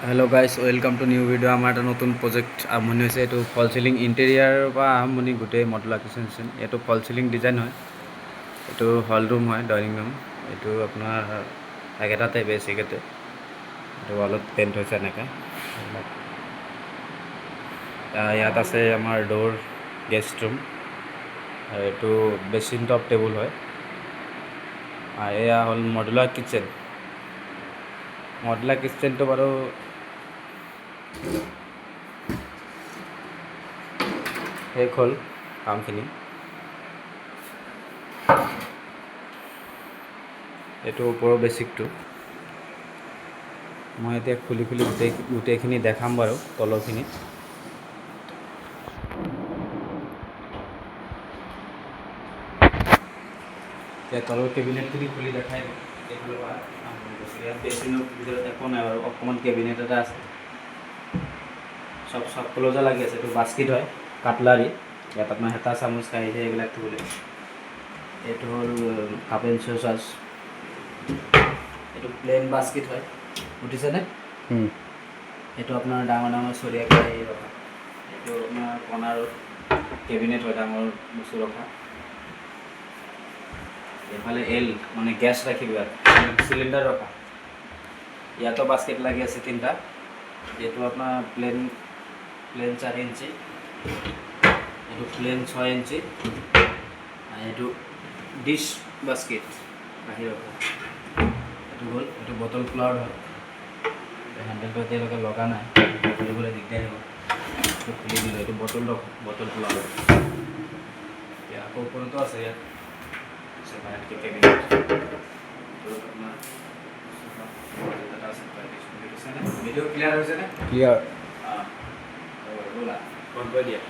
Hello' guys, welcome to new video'. আমাৰ এটা নতুন প্ৰজেক্ট আৰম্ভণি হৈছে। এইটো ফল চিলিং ইণ্টেৰিয়াৰৰ পৰা আৰম্ভণি, গোটেই মডুলাৰ কিচেন। এইটো ফল চিলিং ডিজাইন হয়। এইটো হল ৰুম হয়, ডাইনিং ৰুম। এইটো আপোনাৰ একেটাতে বেছিকেতে এইটো ৱালত পেইণ্ট হৈছে এনেকৈ। ইয়াত আছে আমাৰ ড'ৰ, গেষ্ট ৰুম, আৰু এইটো বেচিন টপ টেবুল হয়। আৰু এয়া হ'ল মডুলাৰ কিটচেন। মডুলাৰ কিটচেনটো বাৰু শেষ হ'ল কামখিনি। এইটো ওপৰৰ বেচিকটো মই এতিয়া খুলি গোটেইখিনি দেখাম বাৰু। তলৰখিনি এতিয়া তলৰ কেবিনেটখিনি খুলি দেখাই দিওঁ। ইয়াত বেচিনৰ ভিতৰত একো নাই বাৰু, অকণমান কেবিনেট এটা আছে। চব ক্লজে লাগি আছে। এইটো বাস্কেট হয়, কাটলাৰী। ইয়াত আপোনাৰ হেতা চামুচ কাঁহী এইবিলাক থ'বলৈ। এইটো হ'ল কাপ এণ্ড চ'চাৰ্ছ। এইটো প্লেইন বাস্কেট হয়, উঠিছেনে? এইটো আপোনাৰ ডাঙৰ ডাঙৰ চৰিয়া কেৰাহী ৰখা। এইটো আপোনাৰ কৰ্নাৰ কেবিনেট হয়, ডাঙৰ বস্তু ৰখা। এইফালে এল মানে গেছ ৰাখিব, ইয়াত চিলিণ্ডাৰ ৰখা। ইয়াতো বাস্কেট লাগি আছে 3টা। এইটো আপোনাৰ প্লেন 4 ইঞ্চি, এইটো প্লেন 6 ইঞ্চি, আৰু এইটো ডিছ বাস্কেট বাহিৰৰ পৰা। এইটো হ'ল, এইটো বটল ফ্লাৱাৰ হয়। হেণ্ডেলটো এতিয়ালৈকে লগা নাই, খুলিবলৈ দিগদাৰ হ'ব। এইটো খুলি দিলোঁ। এইটো বটল ফ্লাৱাৰ। এতিয়া আকৌ ওপৰতো আছে, ইয়াত কেবিনেট। ভিডিঅ' ক্লিয়াৰ হৈছেনে? ক্লিয়াৰ। ব'লা ফোন কৰি দিয়া।